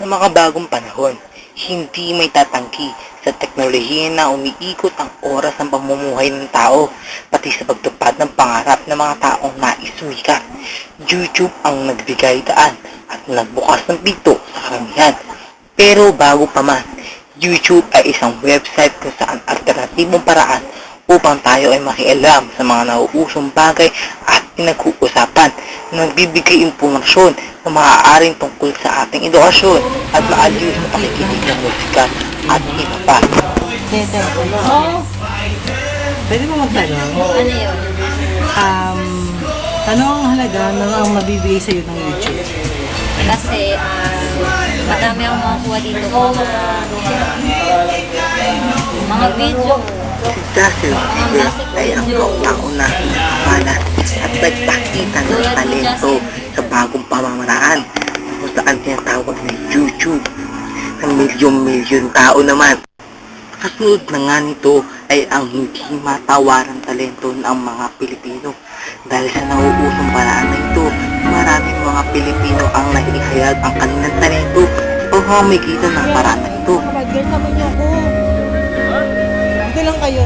Sa mga bagong panahon, hindi may tatanggi sa teknolohiya na umiikot ang oras ng pamumuhay ng tao, pati sa pagtupad ng pangarap ng mga taong nais sumikat. YouTube ang nagbigay daan at nagbukas ng pinto sa karamihan. Pero bago pa man, YouTube ay isang website kung saan alternatibong paraan upang tayo ay makialam sa mga nauusong bagay at pinag-uusapan na nagbibigay impormasyon na maaaring tungkol sa ating edukasyon at maaliw sa pakikinig ng musika at iba pa. Pwede mo magtanong? Ano yun? Ano ang halaga ng ang mabibigay sa iyo ng YouTube? Kasi marami akong makukuha dito mga video. Si Justin Bieber ay ang kauna nakamalat at nagpakita ng talento sa bagong pamamaraan kung saan tinatawag na YouTube ng milyon-milyon tao naman. Kasunod na nga nito ay ang hindi matawarang talento ng mga Pilipino. Dahil sa nauusong paraan na ito, maraming mga Pilipino ang naihayag ang kanilang talento o pamamagitan ng paraan na ito. Kapag-girl naman niyo ako. Dito lang kayo.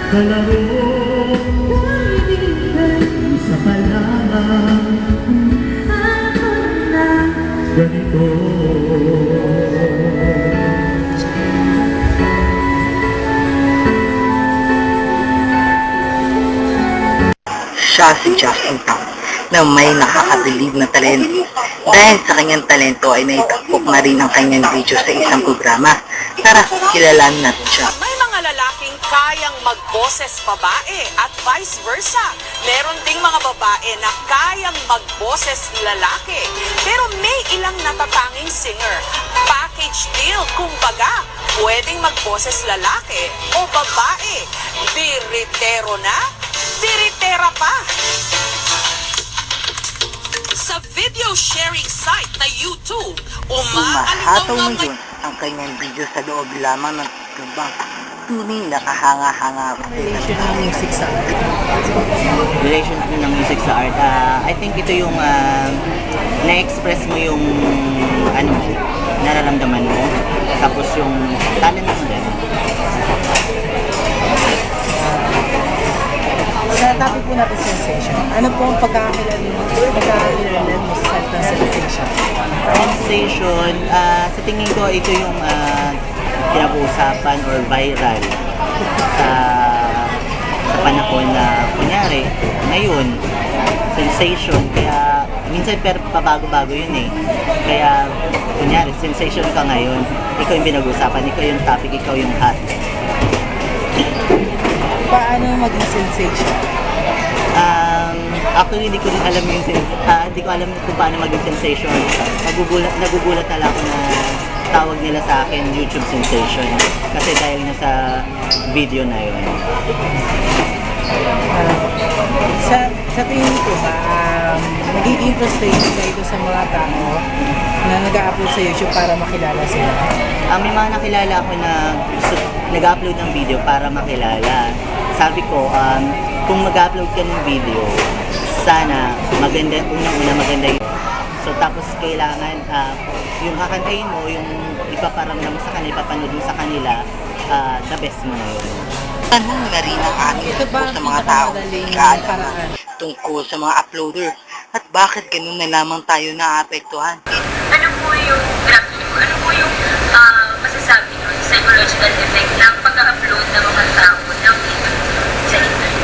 Kalaro, isa pa lamang ganito. Siya si Justin Tang na may nakakabilib na talento. Dahil sa kanyang talento ay naitagpok na rin ang kanyang video sa isang programa. Tara, kilalanin natin siya. May mga lalaking kayang magboses babae at vice versa. Meron ding mga babae na kayang magboses lalaki. Pero may ilang natatanging singer. Package deal, kumbaga, pwedeng magboses lalaki o babae. Diritero na, diritera pa. Sa video sharing site na YouTube, Umahataw mo yun ang kanyang video sa loob lamang ng lubang. Tunay nakahanga-hanga Relation ng music sa art. Relation ng music sa art. I think ito yung na-express mo yung ano mo, nararamdaman mo. Tapos yung talent mo din. Sa topic po natin, sensation. Ano po ang pagkakakilala mo sa ng sensation? Sensation, sa tingin ko ito yung pinag-uusapan or viral sa panahon na kunyari ngayon sensation, kaya minsan pero pabago-bago yun eh, kaya kunyari sensation ka ngayon, ikaw yung pinag-uusapan, ikaw yung topic, ikaw yung hot. Paano maging sensation? Actually, hindi ko rin alam yung hindi ko alam kung paano maging sensation. Nagugulat na lang ako na tawag nila sa akin YouTube sensation. Kasi dahil na sa video na yun. Sa tingin ko ba, nagiging frustration ba ito sa mga tao na nag-upload sa YouTube para makilala sila? May mga nakilala ako na nag-upload ng video para makilala. Sabi ko, kung mag-upload ka ng video, sana maganda, unang-una maganda yun. So tapos kailangan yung kakantahin mo, yung ipaparamdam mo sa kanila, ipapanood mo sa kanila, the best mo na yun. Tanong na rin ang ating tungkol sa mga tao kaalaman tungkol sa mga uploader at bakit ganun na lamang tayo naapektuhan. Ano po yung masasabi nyo sa psychological effect ng pag-upload ng mga tao ng video sa internet?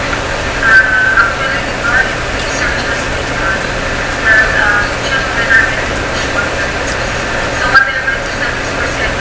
So, matalang ito sa percent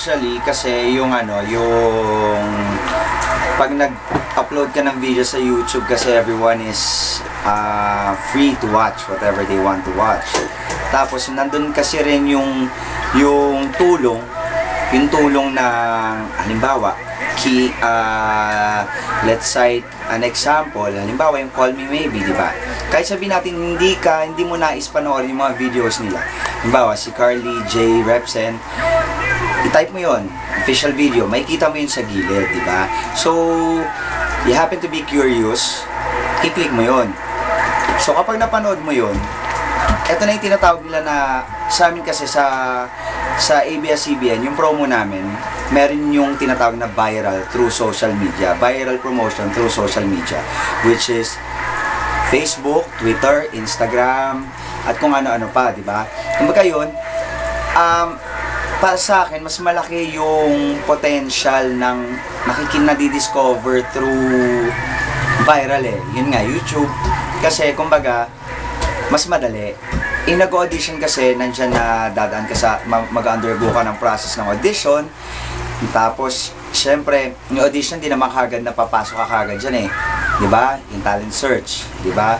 actually kasi yung pag nag-upload ka ng video sa YouTube kasi everyone is free to watch whatever they want to watch. Tapos nandun kasi rin yung tulong ng halimbawa let's cite an example, halimbawa yung Call Me Maybe, di ba? Kahit sabihin natin hindi mo nais panoorin yung mga videos nila. Halimbawa si Carly J. Repsen, i-type mo yon, official video, makikita mo yun sa gilid, di ba? So, you happen to be curious, i-click mo yon. So, kapag napanood mo yon, eto na yung tinatawag nila na, sa amin kasi sa ABS-CBN, yung promo namin, meron yung tinatawag na viral through social media, viral promotion through social media, which is Facebook, Twitter, Instagram, at kung ano-ano pa, di ba? Kumbaga yun, para sa akin, mas malaki yung potential ng nadidiscover through viral Yun nga, YouTube. Kasi, kumbaga, mas madali. Yung nag-audition kasi, nandyan na dadaan ka sa, mag-undergo ka ng process ng audition. Tapos, syempre, yung audition, di naman kagad na papasok ka kagad dyan Diba? Yung talent search. Diba?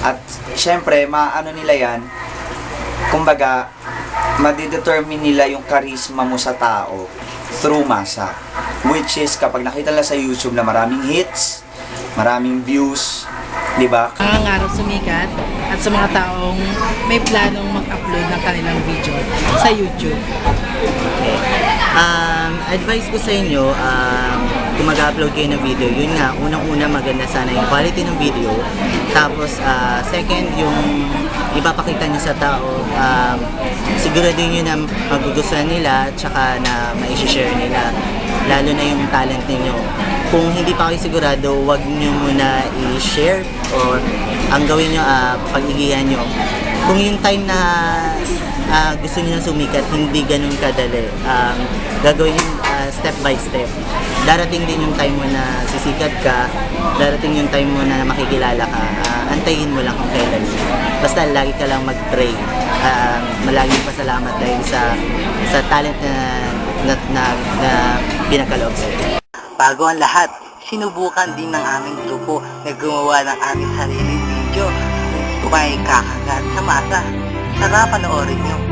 At, syempre, maano nila yan, kumbaga, madidetermine nila yung charisma mo sa tao through masa. Which is, kapag nakita nila sa YouTube na maraming hits, maraming views, diba? Nangangarap sumikat at sa mga taong may planong mag-upload ng kanilang video sa YouTube. Advice ko sa inyo, kung mag-upload kayo ng video, yun nga, unang-una maganda sana yung quality ng video. Tapos, second, yung ipapakita niyo sa tao, siguraduhin nyo na magugustuhan nila, tsaka na ma-share nila, lalo na yung talent ninyo. Kung hindi pa kayo sigurado, wag nyo muna i-share or ang gawin nyo, pag-igihan nyo. Kung yung time na gusto nyo na sumikat, hindi ganun kadali. Gagawin step by step. Darating din yung time mo na sisikat ka, darating yung time mo na makikilala ka, antayin mo lang kung kailan. Basta lagi ka lang mag-pray. Malaging pasalamat dahil sa talent na pinakaloob sa'yo. Bago ang lahat, sinubukan din ng aming grupo na gumawa ng aming sariling video kung may kakagat sa masa. Tara, panoorin nyo.